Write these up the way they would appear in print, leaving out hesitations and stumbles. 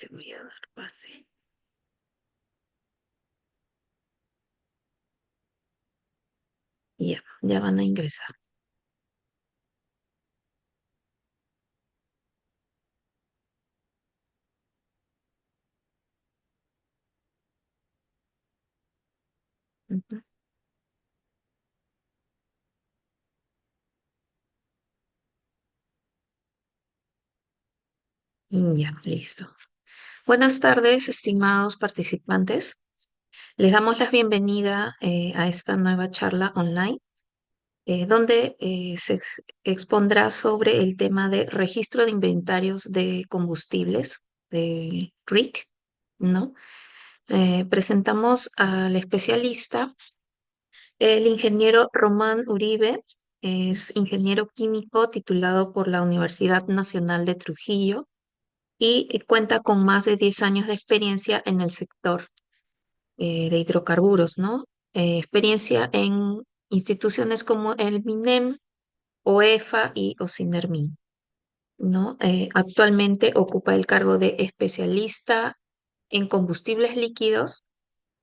Te voy a dar pase. Ya van a ingresar. Ujú. Ya, listo. Buenas tardes, estimados participantes. Les damos la bienvenida a esta nueva charla online, donde se expondrá sobre el tema de registro de inventarios de combustibles, de RIC, ¿no? Presentamos al especialista, el ingeniero Román Uribe. Es ingeniero químico titulado por la Universidad Nacional de Trujillo y cuenta con más de 10 años de experiencia en el sector de hidrocarburos, ¿no? Experiencia en instituciones como el MINEM, OEFA y OSINERMIN, ¿no? Actualmente ocupa el cargo de especialista en combustibles líquidos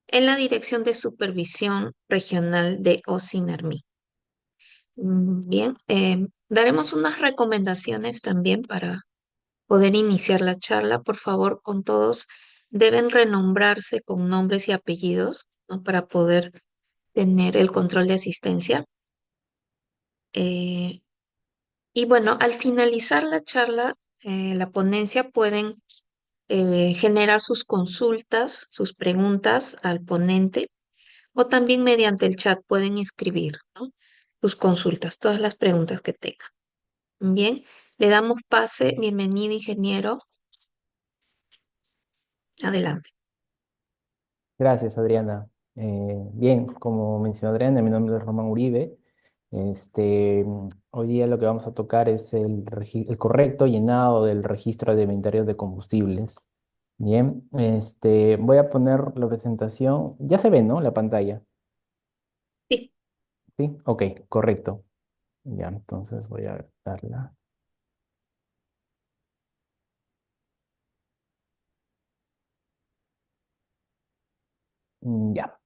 en la Dirección de Supervisión Regional de OSINERMIN. Bien, daremos unas recomendaciones también para poder iniciar la charla. Por favor, con todos deben renombrarse con nombres y apellidos, ¿no? Para poder tener el control de asistencia. Eh, y bueno, al finalizar la charla, la ponencia pueden generar sus consultas, sus preguntas al ponente o también mediante el chat pueden escribir, ¿no? Sus consultas, todas las preguntas que tengan. Bien, le damos pase. Bienvenido, ingeniero. Adelante. Gracias, Adriana. Bien, como mencionó Adriana, mi nombre es Román Uribe. Hoy día lo que vamos a tocar es el correcto llenado del registro de inventarios de combustibles. Bien, voy a poner la presentación. Ya se ve, ¿no? La pantalla. Sí. Sí, ok, correcto. Ya, entonces voy a darla. Ya.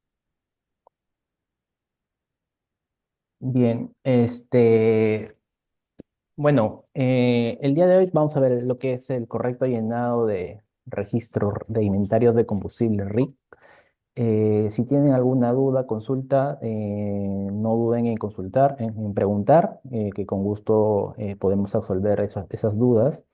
Bien, bueno, el día de hoy vamos a ver lo que es el correcto llenado de registro de inventarios de combustible RIC. Si tienen alguna duda, consulta, no duden en consultar, en preguntar, que con gusto podemos resolver esas dudas.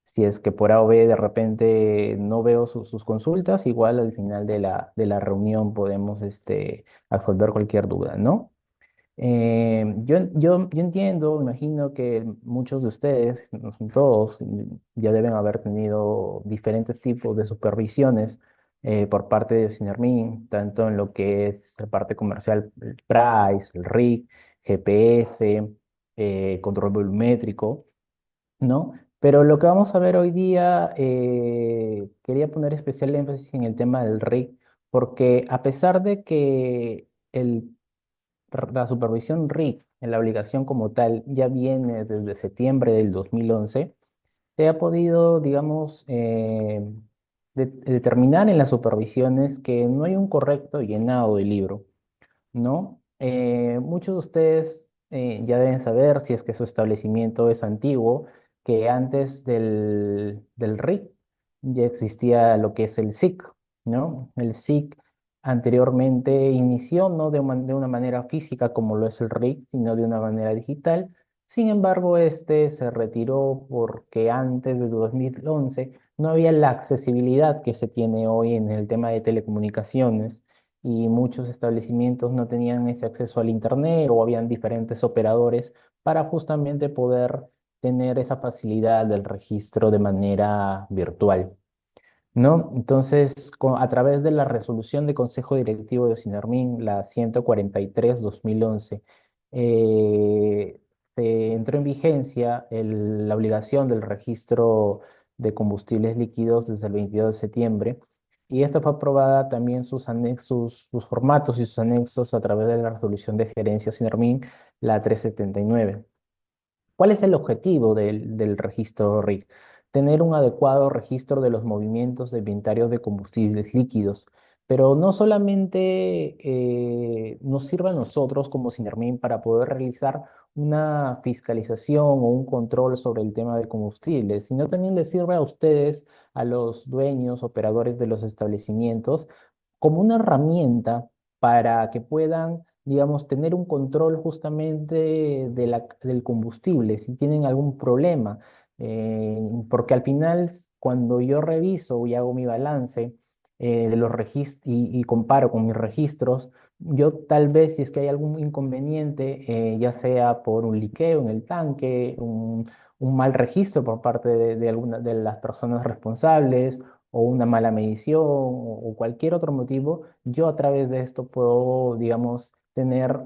Si es que por A o B de repente no veo sus consultas, igual al final de la reunión podemos resolver cualquier duda, ¿no? Yo entiendo, imagino que muchos de ustedes, no son todos, ya deben haber tenido diferentes tipos de supervisiones por parte de Sinermin, tanto en lo que es la parte comercial, el PRICE, el RIC, GPS, control volumétrico, ¿no? Pero lo que vamos a ver hoy día, quería poner especial énfasis en el tema del RIC, porque a pesar de que la supervisión RIC en la obligación como tal ya viene desde septiembre del 2011. Se ha podido, digamos, determinar en las supervisiones que no hay un correcto llenado del libro, ¿no? Muchos de ustedes ya deben saber, si es que su establecimiento es antiguo, que antes del RIC ya existía lo que es el SIC, ¿no? El SIC anteriormente inició no de una manera física como lo es el RIC, sino de una manera digital. Sin embargo, este se retiró porque antes de 2011 no había la accesibilidad que se tiene hoy en el tema de telecomunicaciones y muchos establecimientos no tenían ese acceso al Internet o habían diferentes operadores para justamente poder tener esa facilidad del registro de manera virtual, ¿no? Entonces, a través de la resolución de Consejo Directivo de Sinermin, la 143/2011, eh, se entró en vigencia la obligación del registro de combustibles líquidos desde el 22 de septiembre. Y esta fue aprobada también sus anexos, sus formatos y sus anexos a través de la resolución de gerencia Sinermin, la 379. ¿Cuál es el objetivo del registro RIC? tener un adecuado registro de los movimientos de inventarios de combustibles líquidos. Pero no solamente nos sirve a nosotros como Sinermin para poder realizar una fiscalización o un control sobre el tema de combustibles, sino también les sirve a ustedes, a los dueños, operadores de los establecimientos, como una herramienta para que puedan, digamos, tener un control justamente del combustible, si tienen algún problema. Porque al final, cuando yo reviso y hago mi balance de los registros y comparo con mis registros, yo tal vez si es que hay algún inconveniente, ya sea por un liqueo en el tanque, un mal registro por parte de alguna de las personas responsables, o una mala medición o cualquier otro motivo, yo a través de esto puedo, digamos, tener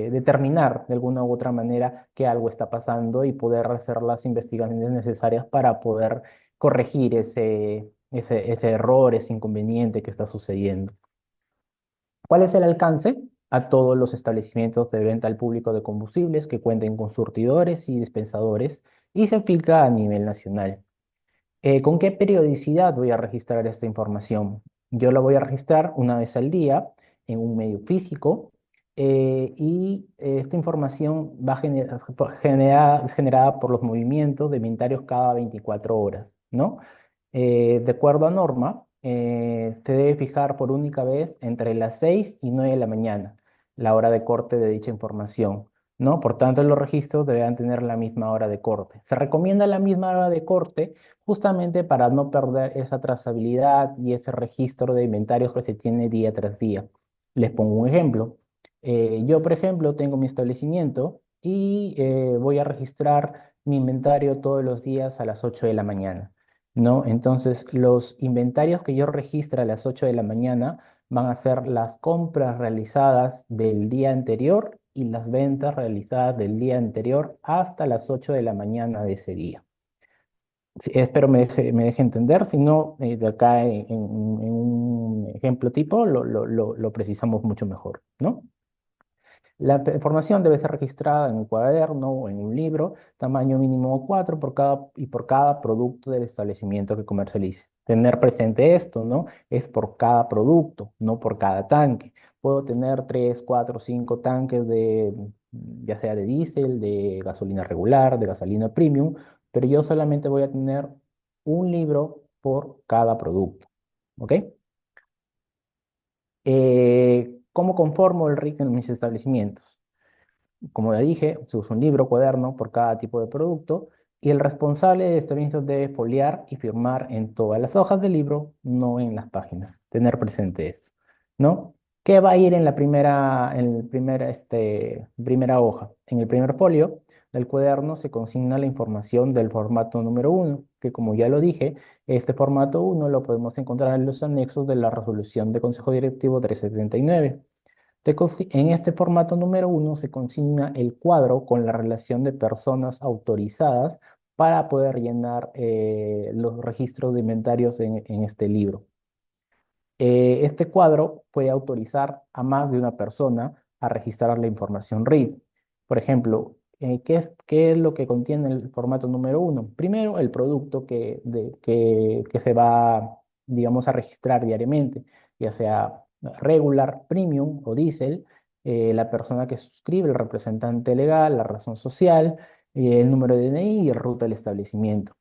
determinar de alguna u otra manera que algo está pasando y poder hacer las investigaciones necesarias para poder corregir ese error, ese inconveniente que está sucediendo. ¿Cuál es el alcance? A todos los establecimientos de venta al público de combustibles que cuenten con surtidores y dispensadores y se aplica a nivel nacional. ¿Con qué periodicidad voy a registrar esta información? Yo la voy a registrar una vez al día en un medio físico esta información va generada por los movimientos de inventarios cada 24 horas, ¿no? De acuerdo a norma, se debe fijar por única vez entre las 6 y 9 de la mañana, la hora de corte de dicha información, ¿no? Por tanto, los registros deberán tener la misma hora de corte. Se recomienda la misma hora de corte justamente para no perder esa trazabilidad y ese registro de inventarios que se tiene día tras día. Les pongo un ejemplo. Yo, por ejemplo, tengo mi establecimiento y voy a registrar mi inventario todos los días a las 8 de la mañana, ¿no? Entonces, los inventarios que yo registre a las 8 de la mañana van a ser las compras realizadas del día anterior y las ventas realizadas del día anterior hasta las 8 de la mañana de ese día. Sí, espero me deje entender, si no, de acá en un ejemplo tipo lo precisamos mucho mejor, ¿no? La información debe ser registrada en un cuaderno o en un libro, tamaño mínimo 4 por cada producto del establecimiento que comercialice. Tener presente esto, ¿no? Es por cada producto, no por cada tanque. Puedo tener 3, 4, 5 tanques ya sea de diésel, de gasolina regular, de gasolina premium, pero yo solamente voy a tener un libro por cada producto, ¿ok? ¿Cómo conformo el RIC en mis establecimientos? Como ya dije, se usa un libro, cuaderno por cada tipo de producto y el responsable de establecimiento debe foliar y firmar en todas las hojas del libro, no en las páginas. Tener presente esto, ¿no? ¿Qué va a ir en la primera hoja? En el primer folio del cuaderno se consigna la información del formato número uno, que como ya lo dije, este formato uno lo podemos encontrar en los anexos de la resolución de Consejo Directivo 379. En este formato número uno se consigna el cuadro con la relación de personas autorizadas para poder llenar los registros de inventarios en este libro. Este cuadro puede autorizar a más de una persona a registrar la información RID. Por ejemplo, qué es lo que contiene el formato número uno? Primero, el producto que se va, digamos, a registrar diariamente, ya sea regular, premium o diésel, la persona que suscribe, el representante legal, la razón social, el número de DNI y el ruta del establecimiento.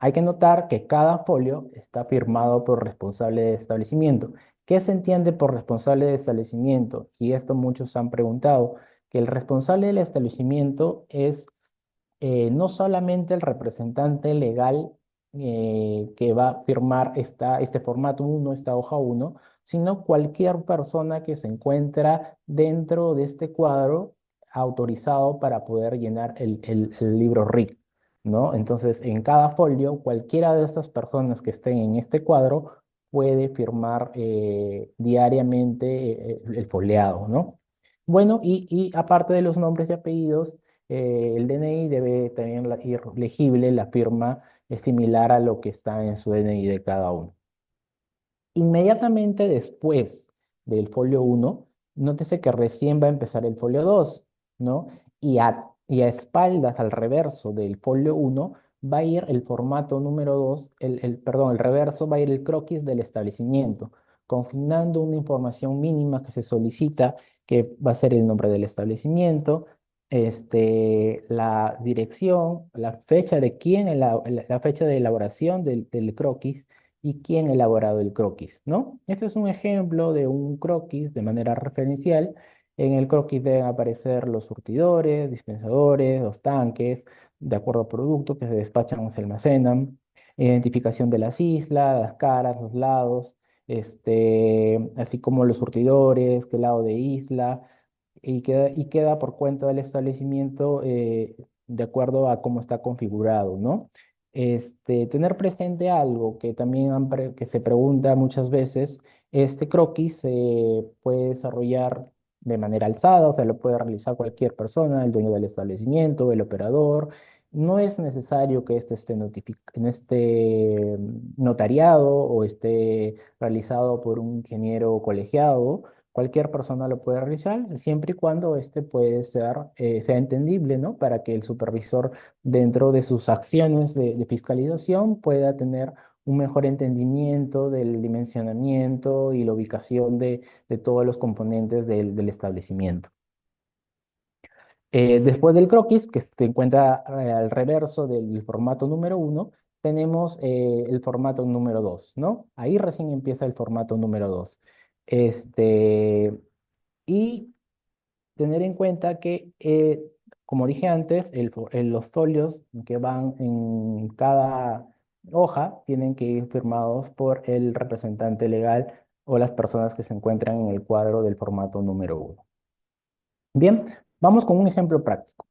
Hay que notar que cada folio está firmado por responsable de establecimiento. ¿Qué se entiende por responsable de establecimiento? Y esto muchos han preguntado, que el responsable del establecimiento es no solamente el representante legal que va a firmar este formato uno, esta hoja uno, sino cualquier persona que se encuentra dentro de este cuadro autorizado para poder llenar el libro RIC, ¿no? Entonces, en cada folio, cualquiera de estas personas que estén en este cuadro puede firmar diariamente el foliado, ¿no? Bueno, y aparte de los nombres y apellidos, el DNI debe también ir legible, la firma es similar a lo que está en su DNI de cada uno. Inmediatamente después del folio uno, nótese que recién va a empezar el folio 2, ¿no? Y y a espaldas, al reverso del folio uno va a ir el formato número 2, perdón, el reverso va a ir el croquis del establecimiento, consignando una información mínima que se solicita, que va a ser el nombre del establecimiento, la dirección, la fecha de quién, la fecha de elaboración del croquis y quién ha elaborado el croquis, ¿no? Este es un ejemplo de un croquis de manera referencial. En el croquis deben aparecer los surtidores, dispensadores, los tanques, de acuerdo al producto que se despachan o se almacenan, identificación de las islas, las caras, los lados, así como los surtidores, qué lado de isla, y queda por cuenta del establecimiento de acuerdo a cómo está configurado, ¿no? Tener presente algo que también que se pregunta muchas veces, este croquis se puede desarrollar de manera alzada, o sea, lo puede realizar cualquier persona, el dueño del establecimiento, el operador. No es necesario que este esté notariado o esté realizado por un ingeniero colegiado. Cualquier persona lo puede realizar siempre y cuando este puede ser, sea entendible, ¿no? Para que el supervisor dentro de sus acciones de fiscalización pueda tener un mejor entendimiento del dimensionamiento y la ubicación de todos los componentes del establecimiento. Después del croquis, que se encuentra al reverso del formato número uno, tenemos el formato número 2, ¿no? Ahí recién empieza el formato número 2. Este, y tener en cuenta que, como dije antes, los folios que van en cada hoja tienen que ir firmados por el representante legal o las personas que se encuentran en el cuadro del formato número uno. Bien, vamos con un ejemplo práctico.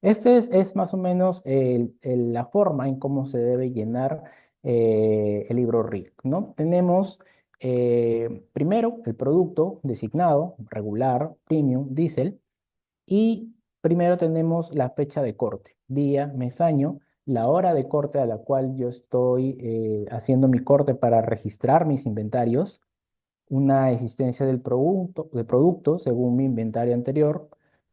Este es más o menos la forma en cómo se debe llenar el libro RIC, ¿no? Tenemos primero el producto designado, regular, premium, diésel, y primero tenemos la fecha de corte, día, mes, año, la hora de corte a la cual yo estoy haciendo mi corte para registrar mis inventarios, una existencia del producto según mi inventario anterior,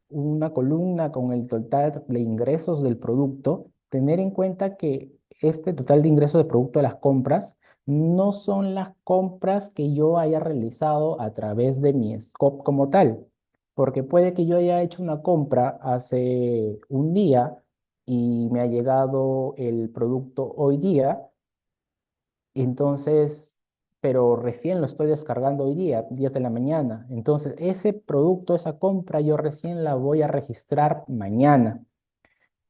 una columna con el total de ingresos del producto, tener en cuenta que este total de ingresos de producto de las compras no son las compras que yo haya realizado a través de mi scope como tal, porque puede que yo haya hecho una compra hace un día y me ha llegado el producto hoy día. Entonces, pero recién lo estoy descargando hoy día, 10 de la mañana. Entonces, ese producto, esa compra, yo recién la voy a registrar mañana.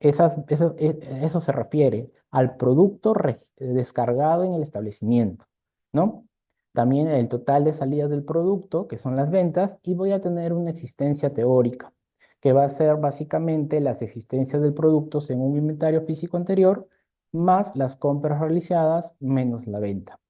Eso se refiere al producto descargado en el establecimiento, ¿no? También el total de salidas del producto, que son las ventas, y voy a tener una existencia teórica, que va a ser básicamente las existencias del producto según un inventario físico anterior, más las compras realizadas menos la venta.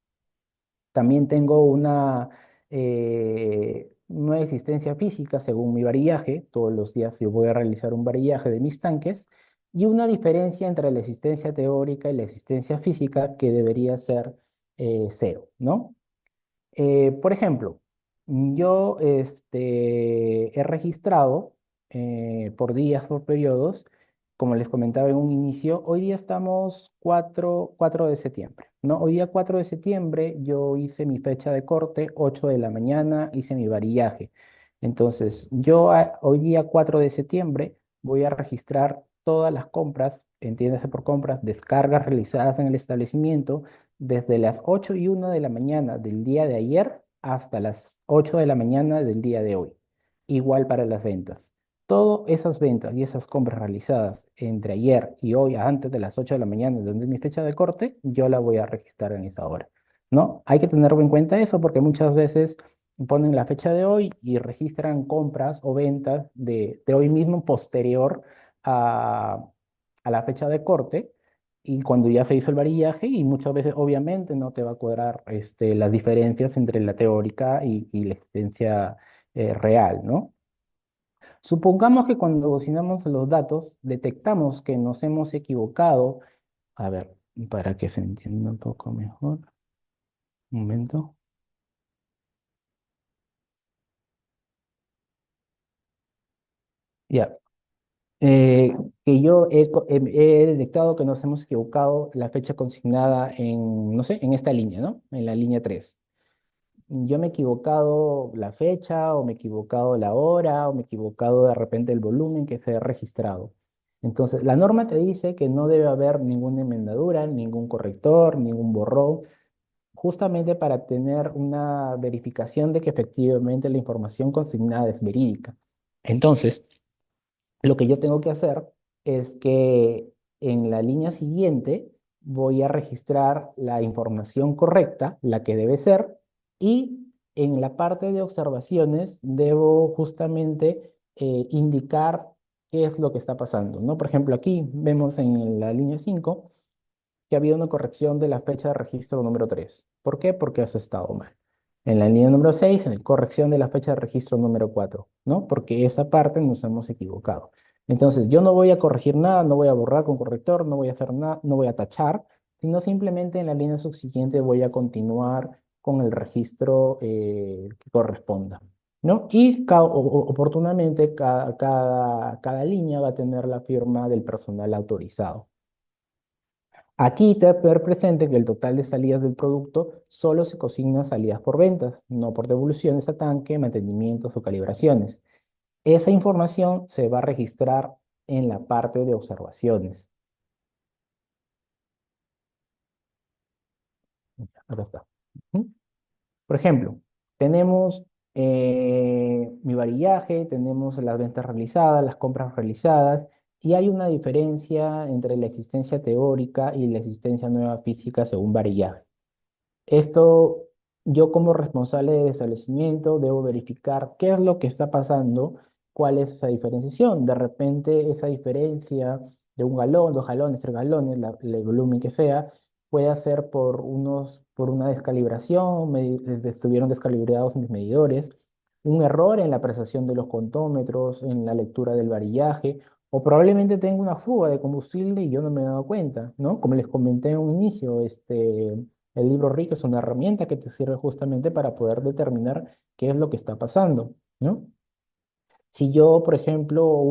También tengo una existencia física según mi varillaje. Todos los días yo voy a realizar un varillaje de mis tanques y una diferencia entre la existencia teórica y la existencia física que debería ser cero, ¿no? Por ejemplo, yo he registrado por días, por periodos, como les comentaba en un inicio, hoy día estamos 4 de septiembre, ¿no? Hoy día 4 de septiembre yo hice mi fecha de corte, 8 de la mañana, hice mi varillaje. Entonces, yo hoy día 4 de septiembre voy a registrar todas las compras, entiéndase por compras, descargas realizadas en el establecimiento desde las 8:01 de la mañana del día de ayer hasta las 8 de la mañana del día de hoy. Igual para las ventas. Todas esas ventas y esas compras realizadas entre ayer y hoy, antes de las 8 de la mañana, donde es mi fecha de corte, yo la voy a registrar en esa hora, ¿no? Hay que tener en cuenta eso porque muchas veces ponen la fecha de hoy y registran compras o ventas de hoy mismo posterior a, a la fecha de corte y cuando ya se hizo el varillaje y muchas veces obviamente no te va a cuadrar las diferencias entre la teórica y la existencia real, ¿no? Supongamos que cuando cocinamos los datos detectamos que nos hemos equivocado. A ver, para que se entienda un poco mejor. Un momento. Ya. Eh, que yo he detectado que nos hemos equivocado la fecha consignada en, no sé, en esta línea, ¿no? En la línea 3. Yo me he equivocado la fecha, o me he equivocado la hora, o me he equivocado de repente el volumen que se ha registrado. Entonces, la norma te dice que no debe haber ninguna enmendadura, ningún corrector, ningún borrón, justamente para tener una verificación de que efectivamente la información consignada es verídica. Entonces, lo que yo tengo que hacer es que en la línea siguiente voy a registrar la información correcta, la que debe ser, y en la parte de observaciones debo justamente indicar qué es lo que está pasando, ¿no? Por ejemplo, aquí vemos en la línea 5 que había una corrección de la fecha de registro número 3. ¿Por qué? Porque has estado mal. En la línea número 6, corrección de la fecha de registro número 4, ¿no? Porque esa parte nos hemos equivocado. Entonces, yo no voy a corregir nada, no voy a borrar con corrector, no voy a hacer nada, no voy a tachar, sino simplemente en la línea subsiguiente voy a continuar con el registro que corresponda, ¿no? Y oportunamente cada línea va a tener la firma del personal autorizado. Aquí te debe tener presente que el total de salidas del producto solo se consigna salidas por ventas, no por devoluciones a tanque, mantenimientos o calibraciones. Esa información se va a registrar en la parte de observaciones. Acá está. Ujú. Por ejemplo, tenemos mi varillaje, tenemos las ventas realizadas, las compras realizadas, y hay una diferencia entre la existencia teórica y la existencia nueva física según varillaje. Esto, yo como responsable del establecimiento debo verificar qué es lo que está pasando, cuál es esa diferenciación. De repente esa diferencia de un galón, 2 galones, 3 galones, el volumen que sea, puede ser por una descalibración, estuvieron descalibrados mis medidores, un error en la apreciación de los contómetros, en la lectura del varillaje, o probablemente tenga una fuga de combustible y yo no me he dado cuenta, ¿no? Como les comenté en un inicio, el libro RIC es una herramienta que te sirve justamente para poder determinar qué es lo que está pasando, ¿no? Si yo, por ejemplo,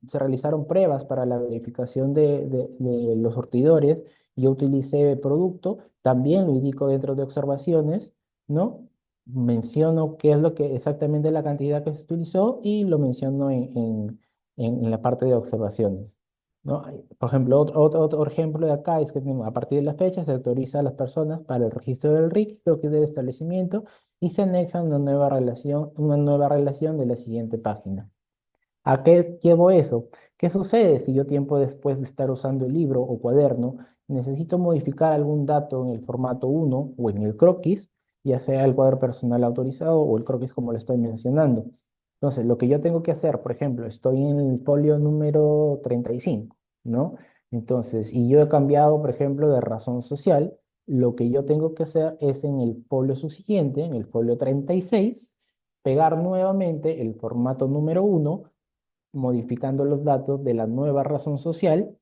se realizaron pruebas para la verificación de los surtidores, yo utilicé el producto, también lo indico dentro de observaciones, ¿no? Menciono qué es lo que exactamente la cantidad que se utilizó y lo menciono en la parte de observaciones, ¿no? Por ejemplo, otro ejemplo de acá es que a partir de la fecha se autoriza a las personas para el registro del RIC, creo que es del establecimiento, y se anexa una nueva relación de la siguiente página. ¿A qué llevo eso? ¿Qué sucede si yo tiempo después de estar usando el libro o cuaderno necesito modificar algún dato en el formato 1 o en el croquis, ya sea el cuadro personal autorizado o el croquis como lo estoy mencionando? Entonces, lo que yo tengo que hacer, por ejemplo, estoy en el folio número 35, ¿no? Entonces, y yo he cambiado, por ejemplo, de razón social, lo que yo tengo que hacer es en el folio subsiguiente, en el folio 36, pegar nuevamente el formato número 1 modificando los datos de la nueva razón social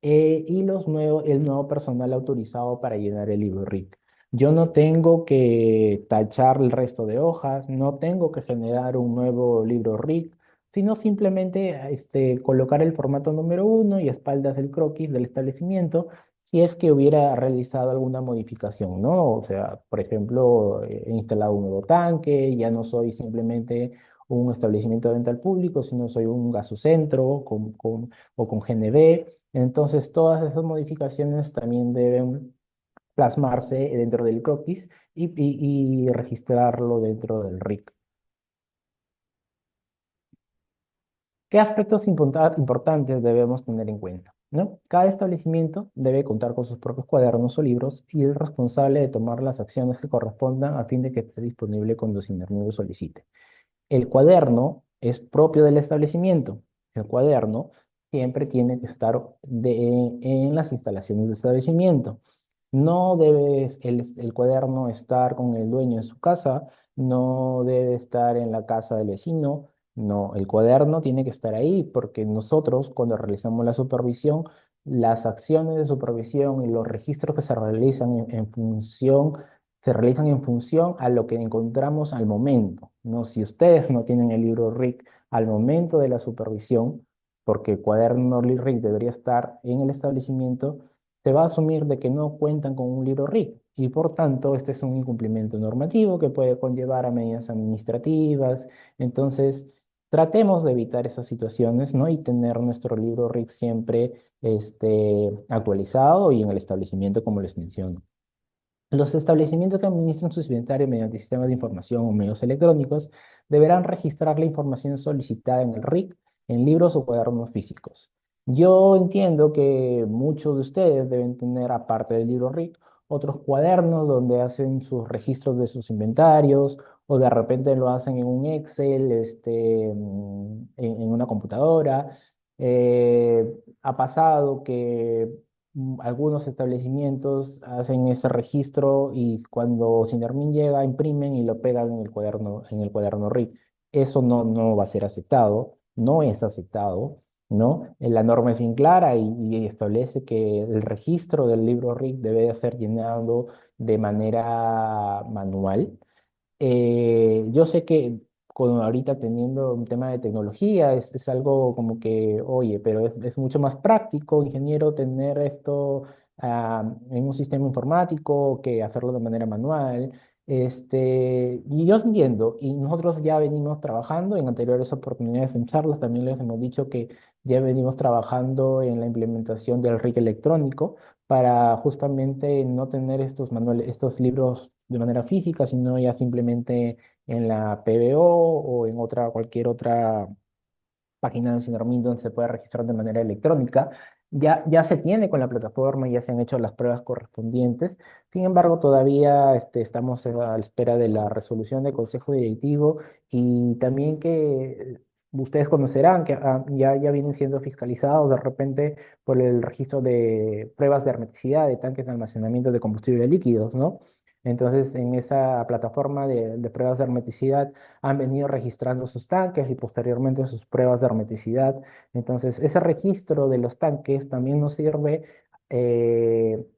y el nuevo personal autorizado para llenar el libro RIC. Yo no tengo que tachar el resto de hojas, no tengo que generar un nuevo libro RIC, sino simplemente colocar el formato número 1 y a espaldas del croquis del establecimiento si es que hubiera realizado alguna modificación, ¿no? O sea, por ejemplo, he instalado un nuevo tanque, ya no soy simplemente un establecimiento de venta al público, sino soy un gasocentro o con GNB. Entonces, todas esas modificaciones también deben plasmarse dentro del croquis y registrarlo dentro del RIC. ¿Qué aspectos importantes debemos tener en cuenta? ¿No? Cada establecimiento debe contar con sus propios cuadernos o libros y es responsable de tomar las acciones que correspondan a fin de que esté disponible cuando su lo solicite. El cuaderno es propio del establecimiento. El cuaderno siempre tiene que estar en las instalaciones del establecimiento. No debe el cuaderno estar con el dueño en su casa, no debe estar en la casa del vecino. No, el cuaderno tiene que estar ahí porque nosotros cuando realizamos la supervisión, las acciones de supervisión y los registros que se realizan en función a lo que encontramos al momento, ¿no? Si ustedes no tienen el libro RIC al momento de la supervisión, porque el cuaderno RIC debería estar en el establecimiento, se va a asumir de que no cuentan con un libro RIC y por tanto este es un incumplimiento normativo que puede conllevar a medidas administrativas. Entonces, tratemos de evitar esas situaciones, ¿no? Y tener nuestro libro RIC siempre actualizado y en el establecimiento, como les menciono. Los establecimientos que administran sus inventarios mediante sistemas de información o medios electrónicos deberán registrar la información solicitada en el RIC en libros o cuadernos físicos. Yo entiendo que muchos de ustedes deben tener, aparte del libro RIC, otros cuadernos donde hacen sus registros de sus inventarios o de repente lo hacen en un Excel, en una computadora. Ha pasado que algunos establecimientos hacen ese registro y cuando Sinarmin llega, imprimen y lo pegan en el cuaderno RIC. Eso no va a ser aceptado, no es aceptado, ¿no? La norma es bien clara y establece que el registro del libro RIC debe ser llenado de manera manual. Yo sé que ahorita teniendo un tema de tecnología es algo como que, oye, pero es mucho más práctico, ingeniero, tener esto en un sistema informático que hacerlo de manera manual. Y yo entiendo, y nosotros ya venimos trabajando en anteriores oportunidades en charlas, también les hemos dicho que ya venimos trabajando en la implementación del RIC electrónico para justamente no tener estos manuales, estos libros de manera física, sino ya simplemente en la PBO o en cualquier otra página de Sinarmin donde se puede registrar de manera electrónica. Ya se tiene con la plataforma, ya se han hecho las pruebas correspondientes. Sin embargo, todavía estamos a la espera de la resolución del Consejo Directivo y también que ustedes conocerán que ya vienen siendo fiscalizados de repente por el registro de pruebas de hermeticidad de tanques de almacenamiento de combustible líquidos, ¿no? Entonces, en esa plataforma de pruebas de hermeticidad han venido registrando sus tanques y posteriormente sus pruebas de hermeticidad. Entonces, ese registro de los tanques también nos sirve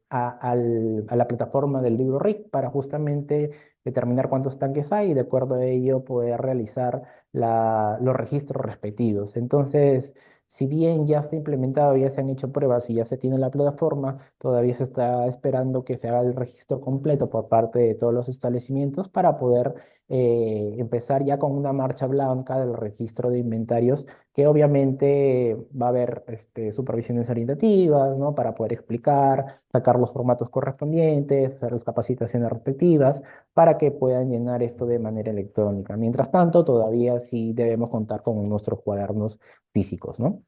a la plataforma del libro RIC para justamente determinar cuántos tanques hay y de acuerdo a ello poder realizar los registros respectivos. Entonces, si bien ya está implementado, ya se han hecho pruebas y ya se tiene la plataforma, todavía se está esperando que se haga el registro completo por parte de todos los establecimientos para poder empezar ya con una marcha blanca del registro de inventarios, que obviamente va a haber supervisiones orientativas, ¿no? Para poder explicar, sacar los formatos correspondientes, hacer las capacitaciones respectivas, para que puedan llenar esto de manera electrónica. Mientras tanto, todavía sí debemos contar con nuestros cuadernos físicos, ¿no?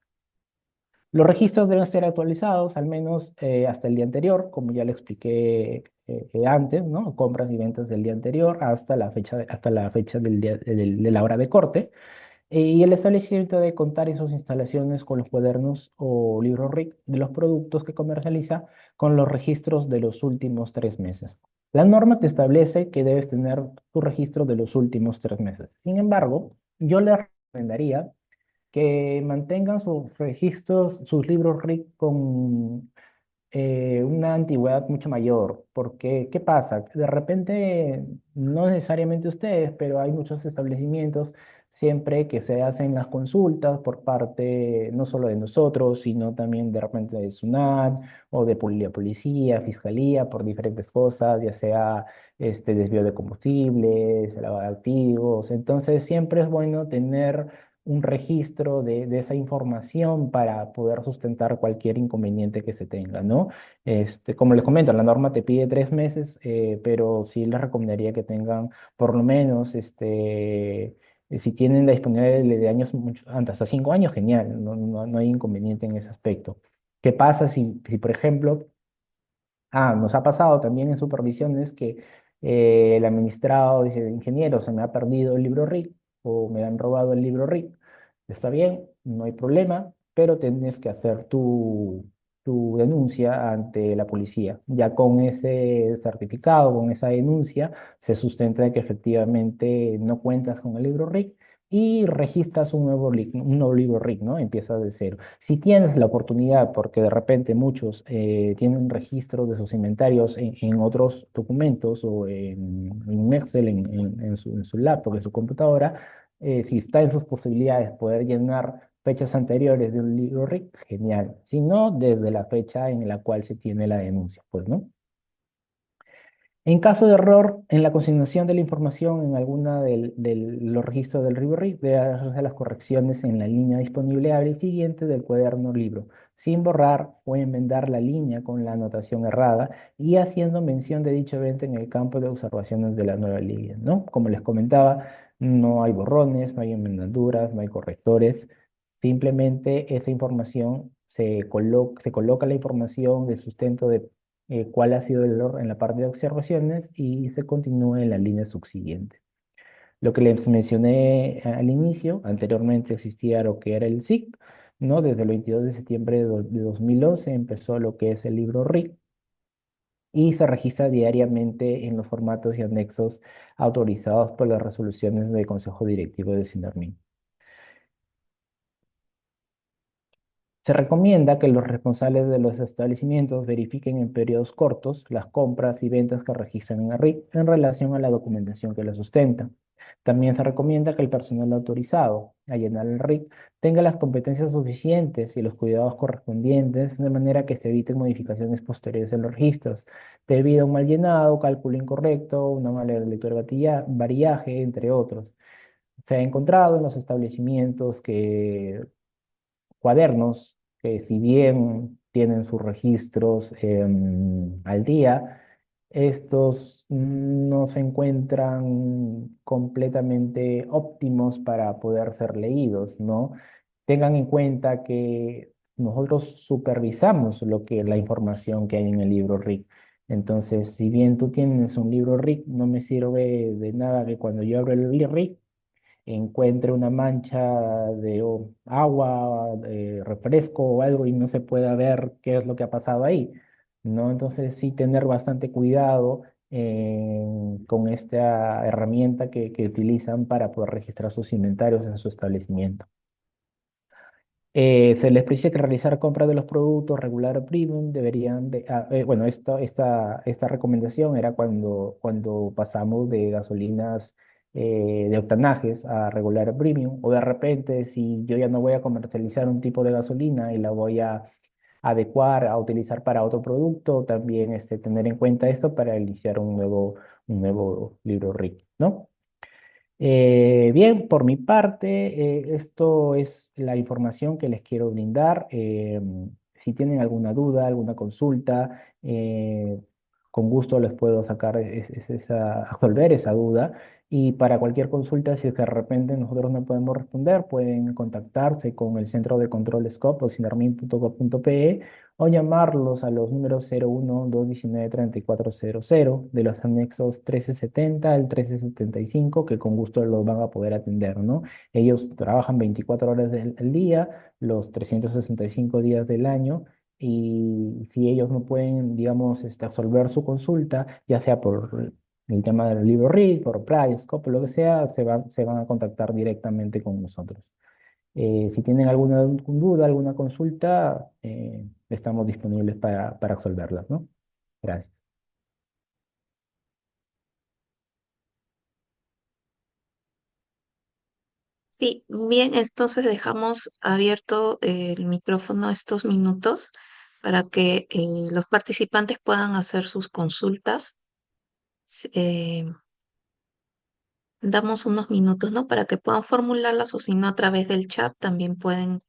Los registros deben ser actualizados al menos hasta el día anterior, como ya le expliqué antes, ¿no? Compras y ventas del día anterior hasta la fecha de la hora de corte. Y el establecimiento debe contar en sus instalaciones con los cuadernos o libros RIC de los productos que comercializa con los registros de los últimos 3 meses. La norma te establece que debes tener tu registro de los últimos 3 meses. Sin embargo, yo le recomendaría que mantengan sus registros, sus libros RIC con una antigüedad mucho mayor, porque ¿qué pasa? De repente, no necesariamente ustedes, pero hay muchos establecimientos siempre que se hacen las consultas por parte no solo de nosotros, sino también de repente de SUNAT o de la policía, fiscalía, por diferentes cosas, ya sea desvío de combustibles, lavado de activos. Entonces, siempre es bueno tener un registro de esa información para poder sustentar cualquier inconveniente que se tenga, ¿no? Como les comento, la norma te pide 3 meses, pero sí les recomendaría que tengan por lo menos, si tienen la disponibilidad de años, hasta 5 años, genial, no hay inconveniente en ese aspecto. ¿Qué pasa si por ejemplo, nos ha pasado también en supervisiones que el administrado dice, ingeniero, se me ha perdido el libro RIC o me han robado el libro RIC? Está bien, no hay problema, pero tienes que hacer tu denuncia ante la policía. Ya con ese certificado, con esa denuncia, se sustenta de que efectivamente no cuentas con el libro RIC y registras un nuevo libro RIC, ¿no? Empiezas de cero. Si tienes la oportunidad, porque de repente muchos tienen registro de sus inventarios en otros documentos o en un Excel, en su laptop, en su computadora, si está en sus posibilidades poder llenar fechas anteriores de un libro RIC, genial. Si no, desde la fecha en la cual se tiene la denuncia, pues, ¿no? En caso de error en la consignación de la información en alguna de los registros del RIC, debe hacerse las correcciones en la línea disponible al siguiente del cuaderno libro, sin borrar o enmendar la línea con la anotación errada y haciendo mención de dicho evento en el campo de observaciones de la nueva línea, ¿no? Como les comentaba, no hay borrones, no hay enmendaduras, no hay correctores. Simplemente esa información se coloca la información de sustento de cuál ha sido el error en la parte de observaciones y se continúa en la línea subsiguiente. Lo que les mencioné al inicio, anteriormente existía lo que era el SIC, ¿no? Desde el 22 de septiembre de 2011 empezó lo que es el libro RIC y se registra diariamente en los formatos y anexos autorizados por las resoluciones del Consejo Directivo de Sinarmin. Se recomienda que los responsables de los establecimientos verifiquen en periodos cortos las compras y ventas que registran en el RIC en relación a la documentación que lo sustenta. También se recomienda que el personal autorizado a llenar el RIC tenga las competencias suficientes y los cuidados correspondientes de manera que se eviten modificaciones posteriores en los registros debido a un mal llenado, cálculo incorrecto, una mala lectura de variaje, entre otros. Se ha encontrado en los establecimientos que cuadernos que si bien tienen sus registros al día, estos no se encuentran completamente óptimos para poder ser leídos, ¿no? Tengan en cuenta que nosotros supervisamos la información que hay en el libro RIC. Entonces, si bien tú tienes un libro RIC, no me sirve de nada que cuando yo abro el RIC encuentre una mancha de agua, refresco o algo y no se pueda ver qué es lo que ha pasado ahí, ¿no? Entonces sí tener bastante cuidado con esta herramienta que utilizan para poder registrar sus inventarios en su establecimiento. Se les precisa que realizar compras de los productos regular o premium deberían de, bueno, esta recomendación era cuando pasamos de gasolinas de octanajes a regular o premium, o de repente si yo ya no voy a comercializar un tipo de gasolina y la voy a adecuar a utilizar para otro producto, también tener en cuenta esto para iniciar un nuevo libro RIC, ¿no? Bien, por mi parte, esto es la información que les quiero brindar. Si tienen alguna duda, alguna consulta, con gusto les puedo sacar resolver esa duda. Y para cualquier consulta, si es que de repente nosotros no podemos responder, pueden contactarse con el Centro de Control SCOP o sinarmin.gov.pe o llamarlos a los números 01-219-3400 de los anexos 1370 al 1375, que con gusto los van a poder atender, ¿no? Ellos trabajan 24 horas del día, los 365 días del año, y si ellos no pueden, digamos, resolver su consulta, ya sea por el tema del libro RID, por Price, Scope, lo que sea, se van a contactar directamente con nosotros. Si tienen alguna duda, alguna consulta, estamos disponibles para resolverlas, ¿no? Gracias. Sí, bien, entonces dejamos abierto el micrófono estos minutos para que los participantes puedan hacer sus consultas. Damos unos minutos, ¿no? Para que puedan formularlas o si no, a través del chat también pueden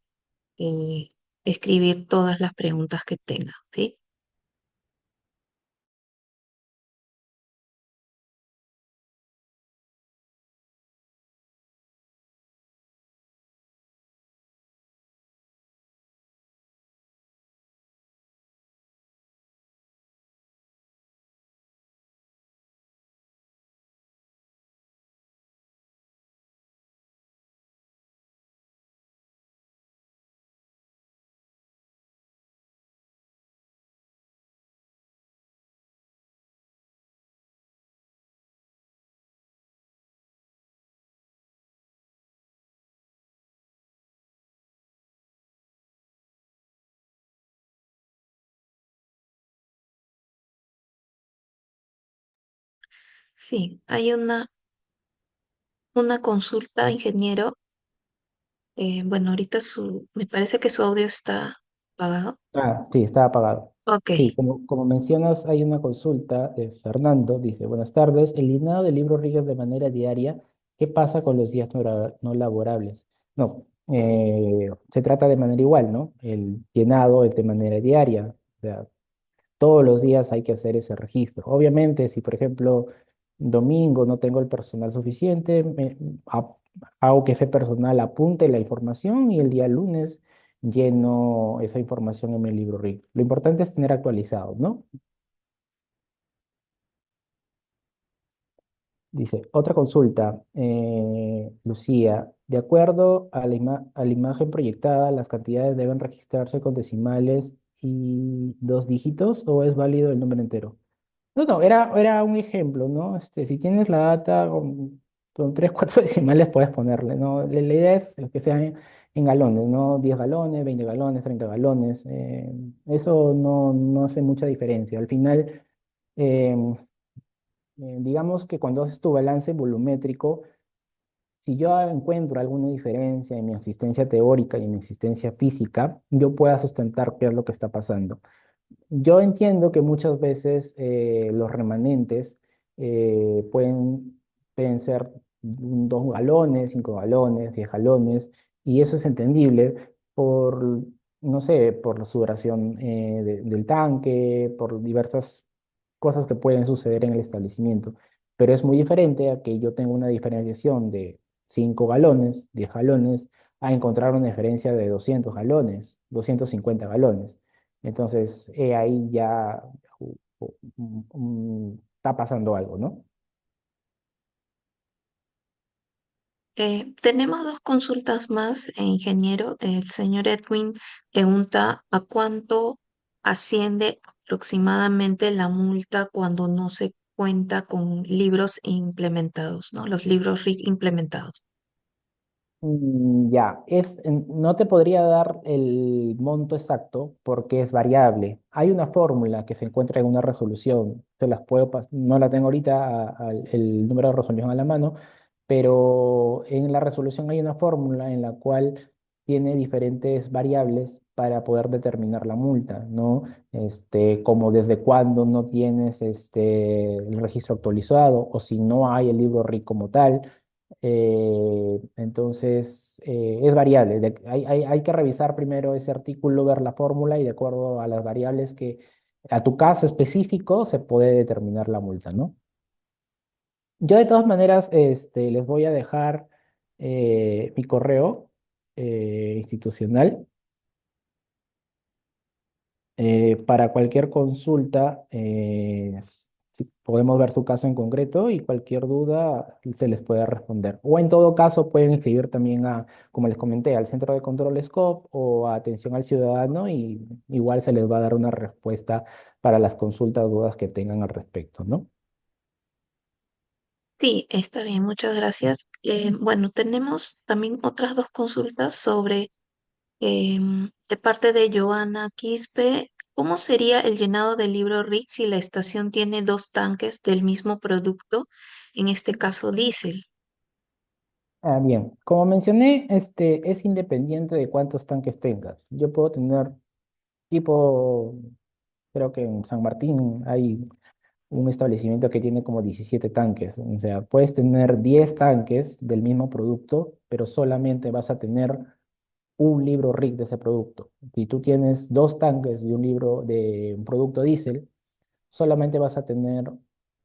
eh, escribir todas las preguntas que tengan, ¿sí? Sí, hay una consulta, ingeniero. Bueno, ahorita me parece que su audio está apagado. Ah, sí, está apagado. Ok. Sí, como mencionas, hay una consulta de Fernando. Dice, buenas tardes, el llenado del libro rige de manera diaria. ¿Qué pasa con los días no laborables? No, se trata de manera igual, ¿no? El llenado es de manera diaria. O sea, todos los días hay que hacer ese registro. Obviamente, si por ejemplo domingo no tengo el personal suficiente, hago que ese personal apunte la información y el día lunes lleno esa información en mi libro RIC. Lo importante es tener actualizado, ¿no? Dice, otra consulta, Lucía, de acuerdo a a la imagen proyectada, ¿las cantidades deben registrarse con decimales y dos dígitos o es válido el número entero? No, no, era un ejemplo, ¿no? Si tienes la data con 3, 4 decimales, puedes ponerle, ¿no? La idea es que sea en galones, ¿no? 10 galones, 20 galones, 30 galones. Eso no hace mucha diferencia. Al final, em, digamos que cuando haces tu balance volumétrico, si yo encuentro alguna diferencia en mi existencia teórica y en mi existencia física, yo pueda sustentar qué es lo que está pasando. Yo entiendo que muchas veces los remanentes pueden ser 2 galones, 5 galones, 10 galones, y eso es entendible por, no sé, por la sudoración del tanque, por diversas cosas que pueden suceder en el establecimiento. Pero es muy diferente a que yo tenga una diferenciación de 5 galones, 10 galones, a encontrar una diferencia de 200 galones, 250 galones. Entonces, ahí ya está pasando algo, ¿no? Tenemos dos consultas más, ingeniero. El señor Edwin pregunta ¿a cuánto asciende aproximadamente la multa cuando no se cuenta con libros implementados, ¿no? Los libros RIC implementados. Ya, no te podría dar el monto exacto porque es variable. Hay una fórmula que se encuentra en una resolución, no la tengo ahorita el número de resolución a la mano, pero en la resolución hay una fórmula en la cual tiene diferentes variables para poder determinar la multa, ¿no? Como desde cuándo no tienes el registro actualizado o si no hay el libro RIC como tal. Entonces, es variable. Hay que revisar primero ese artículo, ver la fórmula y de acuerdo a las variables que a tu caso específico se puede determinar la multa, ¿no? Yo de todas maneras, les voy a dejar mi correo institucional para cualquier consulta. Si podemos ver su caso en concreto y cualquier duda se les puede responder. O en todo caso, pueden escribir también como les comenté, al Centro de Control SCOP o a Atención al Ciudadano y igual se les va a dar una respuesta para las consultas o dudas que tengan al respecto, ¿no? Sí, está bien, muchas gracias. Bueno, tenemos también otras dos consultas sobre, de parte de Joana Quispe, ¿cómo sería el llenado del libro RIC si la estación tiene dos tanques del mismo producto, en este caso diésel? Bien, como mencioné, es independiente de cuántos tanques tengas. Yo puedo tener tipo, creo que en San Martín hay un establecimiento que tiene como 17 tanques. O sea, puedes tener 10 tanques del mismo producto, pero solamente vas a tener un libro RIC de ese producto. Si tú tienes 2 tanques de un libro de un producto diésel, solamente vas a tener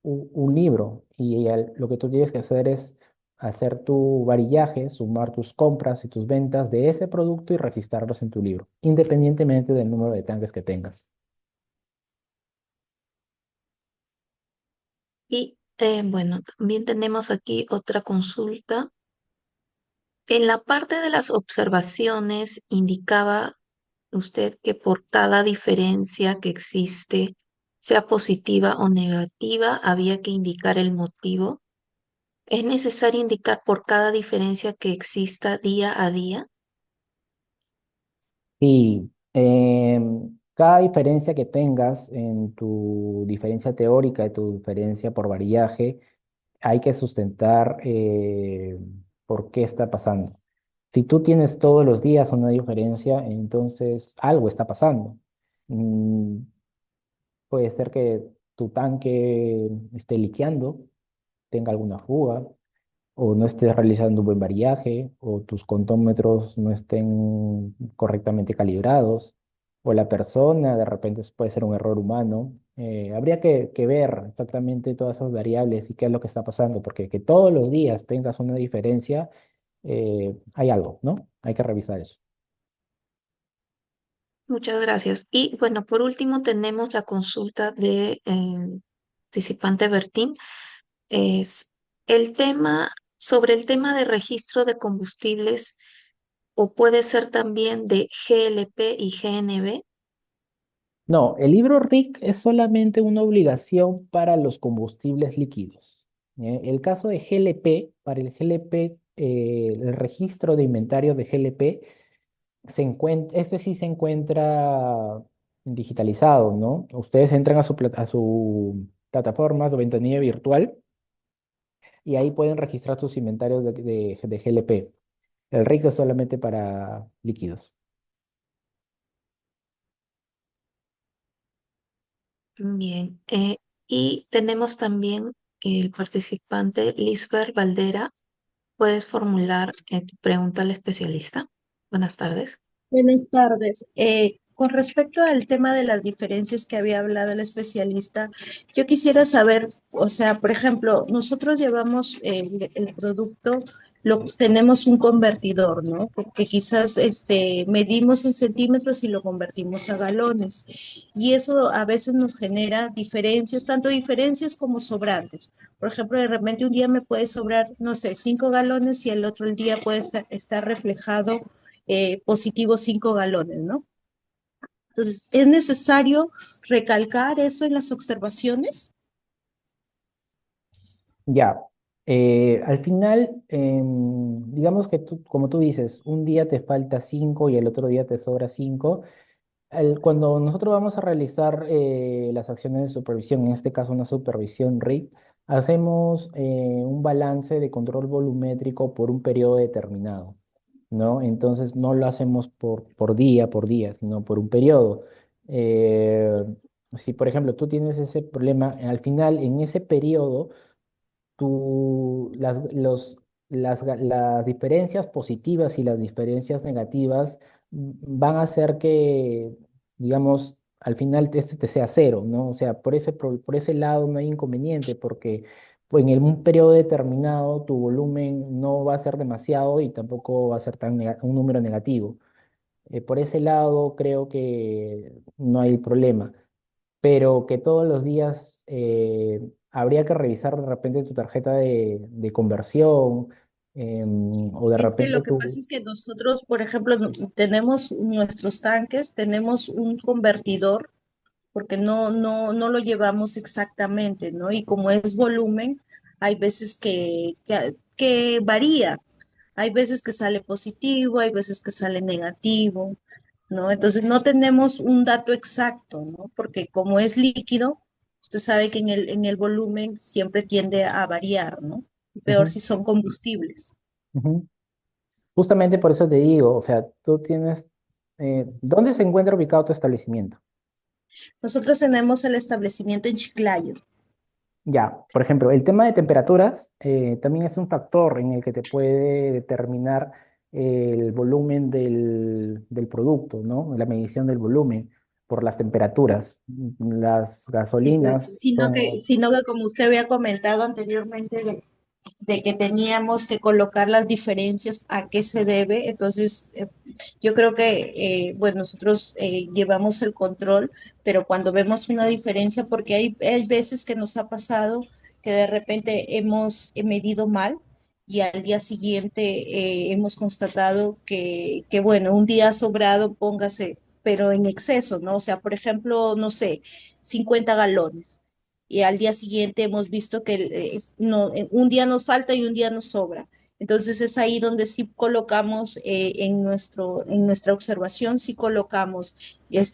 un libro y lo que tú tienes que hacer es hacer tu varillaje, sumar tus compras y tus ventas de ese producto y registrarlos en tu libro, independientemente del número de tanques que tengas. Y bueno, también tenemos aquí otra consulta. En la parte de las observaciones indicaba usted que por cada diferencia que existe, sea positiva o negativa, había que indicar el motivo. ¿Es necesario indicar por cada diferencia que exista día a día? Y cada diferencia que tengas en tu diferencia teórica y tu diferencia por variaje, hay que sustentar por qué está pasando. Si tú tienes todos los días una diferencia, entonces algo está pasando. Mm, Puede ser que tu tanque esté liqueando, tenga alguna fuga, o no estés realizando un buen variaje, o tus contómetros no estén correctamente calibrados, o la persona, de repente puede ser un error humano. Habría que ver exactamente todas esas variables y qué es lo que está pasando, porque que todos los días tengas una diferencia, hay algo, ¿no? Hay que revisar eso. Muchas gracias. Y bueno, por último tenemos la consulta de participante Bertín. Es el tema, sobre el tema de registro de combustibles o puede ser también de GLP y GNB. No, el libro RIC es solamente una obligación para los combustibles líquidos. El caso de GLP, para el GLP, el registro de inventario de GLP este sí se encuentra digitalizado, ¿no? Ustedes entran a a su plataforma, su ventanilla virtual, y ahí pueden registrar sus inventarios de GLP. El RIC es solamente para líquidos. Bien. Y tenemos también el participante Lisbeth Valdera. Puedes formular tu pregunta al especialista. Buenas tardes. Buenas tardes. Con respecto al tema de las diferencias que había hablado el especialista, yo quisiera saber, o sea, por ejemplo, nosotros llevamos el producto, tenemos un convertidor, ¿no? Porque quizás medimos en centímetros y lo convertimos a galones. Y eso a veces nos genera diferencias, tanto diferencias como sobrantes. Por ejemplo, de repente un día me puede sobrar, no sé, 5 galones y el otro el día puede estar reflejado positivo 5 galones, ¿no? Entonces, es necesario recalcar eso en las observaciones. Ya, al final, digamos que tú, como tú dices, un día te falta 5 y el otro día te sobra 5. Cuando nosotros vamos a realizar las acciones de supervisión, en este caso una supervisión RIC, hacemos un balance de control volumétrico por un periodo determinado, ¿no? Entonces no lo hacemos por día, sino por un periodo. Eh, si, por ejemplo, tú tienes ese problema, al final, en ese periodo, las diferencias positivas y las diferencias negativas van a hacer que, digamos, al final este te sea cero, ¿no? O sea, por ese lado no hay inconveniente, porque pues, un periodo determinado tu volumen no va a ser demasiado y tampoco va a ser un número negativo. Por ese lado creo que no hay problema, pero que todos los días habría que revisar de repente tu tarjeta de conversión, o de Es que repente lo que pasa tu... es que nosotros, por ejemplo, tenemos nuestros tanques, tenemos un convertidor, porque no lo llevamos exactamente, ¿no? Y como es volumen, hay veces que varía. Hay veces que sale positivo, hay veces que sale negativo, ¿no? Entonces no tenemos un dato exacto, ¿no? Porque como es líquido, usted sabe que en el volumen siempre tiende a variar, ¿no? Peor Ujú, si son combustibles. ujú. Justamente por eso te digo, o sea, tú tienes... ¿dónde se encuentra ubicado tu establecimiento? Nosotros tenemos el establecimiento en Chiclayo. Ya, por ejemplo, el tema de temperaturas también es un factor en el que te puede determinar el volumen del producto, ¿no? La medición del volumen por las temperaturas. Las Sí, pues, gasolinas sino que, son... sino que como usted había comentado anteriormente de que teníamos que colocar las diferencias a qué se debe. Entonces, yo creo que, bueno, nosotros llevamos el control, pero cuando vemos una diferencia, porque hay veces que nos ha pasado que de repente hemos medido mal y al día siguiente hemos constatado bueno, un día sobrado, póngase, pero en exceso, ¿no? O sea, por ejemplo, no sé, 50 galones y al día siguiente hemos visto que no, un día nos falta y un día nos sobra. Entonces es ahí donde sí colocamos en nuestra observación, sí colocamos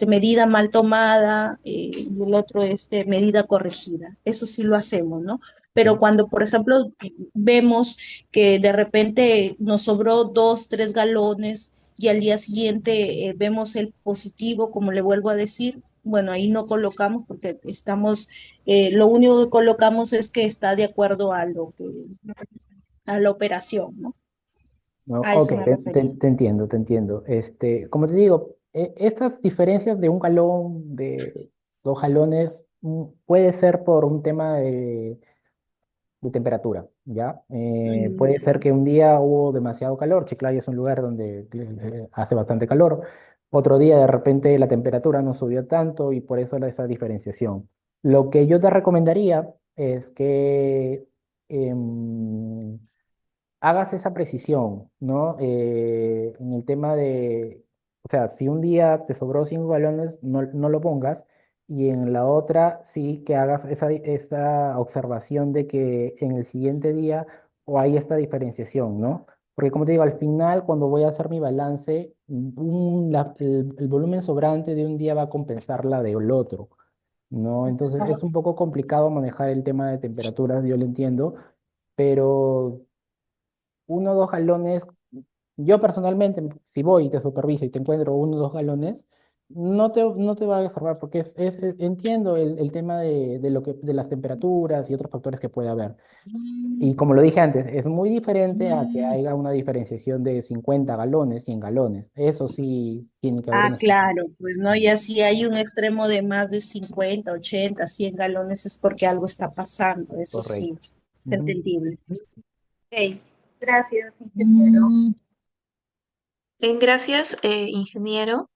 medida mal tomada y el otro medida corregida. Eso sí lo hacemos, ¿no? pero Sí. cuando, por ejemplo, vemos que de repente nos sobró 2, 3 galones y al día siguiente vemos el positivo, como le vuelvo a decir, bueno, ahí no colocamos porque estamos, lo único que colocamos es que está de acuerdo a lo que, a la operación, ¿no? No, A ok, eso me refería. te entiendo, te entiendo. Como te digo, estas diferencias de un galón, de 2 galones, puede ser por un tema de temperatura, ¿ya? Puede ser Ya. que un día hubo demasiado calor, Chiclayo es un lugar donde hace bastante calor, otro día de repente la temperatura no subió tanto y por eso esa diferenciación. Lo que yo te recomendaría es que em, hagas esa precisión, ¿no? En el tema de, o sea, si un día te sobró 5 galones, no lo pongas, y en la otra sí que hagas esa observación de que en el siguiente día o hay esta diferenciación, ¿no? Porque como te digo, al final cuando voy a hacer mi balance, el volumen sobrante de un día va a compensar la del otro, ¿no? Entonces es un poco complicado manejar el tema de temperaturas, yo lo entiendo, pero 1 o 2 galones, yo personalmente, si voy y te superviso y te encuentro 1 o 2 galones, no te va a estorbar porque entiendo el tema de las temperaturas y otros factores que puede haber. Y como lo dije antes, es muy diferente a que haya una diferenciación de 50 galones, 100 galones. Eso sí tiene que haber Ah, una explicación. claro, pues no, ya si hay un extremo de más de 50, 80, 100 galones es porque algo está pasando, eso sí, Correcto. es Ujú. entendible. Ok, gracias, ingeniero. Gracias, ingeniero,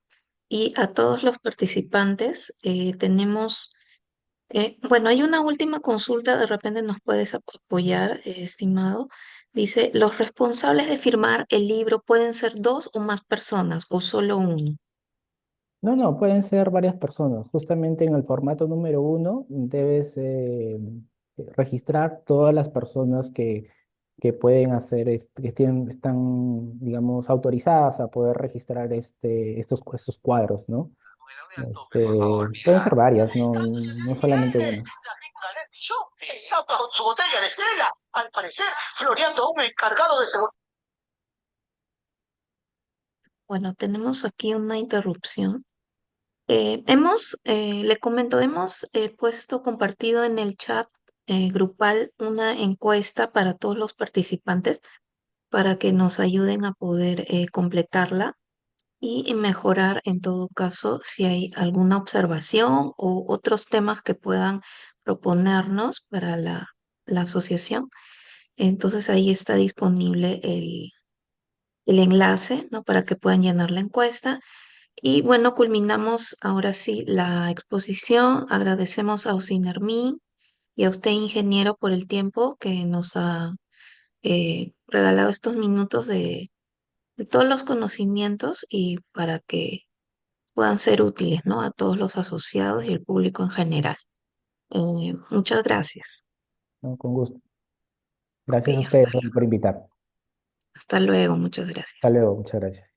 y a todos los participantes. Tenemos, bueno, hay una última consulta, de repente nos puedes apoyar, estimado. Dice, ¿los responsables de firmar el libro pueden ser dos o más personas o solo uno? No, no, pueden ser varias personas. Justamente en el formato número 1 debes registrar todas las personas que pueden hacer, están, digamos, autorizadas a poder registrar estos cuadros, ¿no? Pueden ser varias, no solamente una. Bueno, tenemos aquí una interrupción. Le comento, hemos compartido en el chat grupal una encuesta para todos los participantes para que nos ayuden a poder completarla y mejorar en todo caso si hay alguna observación o otros temas que puedan proponernos para la asociación. Entonces ahí está disponible el enlace, ¿no? Para que puedan llenar la encuesta. Y bueno, culminamos ahora sí la exposición. Agradecemos a Osinermin y a usted, ingeniero, por el tiempo que nos ha regalado estos minutos de todos los conocimientos y para que puedan ser útiles, ¿no? A todos los asociados y el público en general. Muchas gracias. ¿No? Con gusto. Ok, Gracias a ustedes por invitar. hasta luego, muchas Hasta gracias. luego, muchas gracias.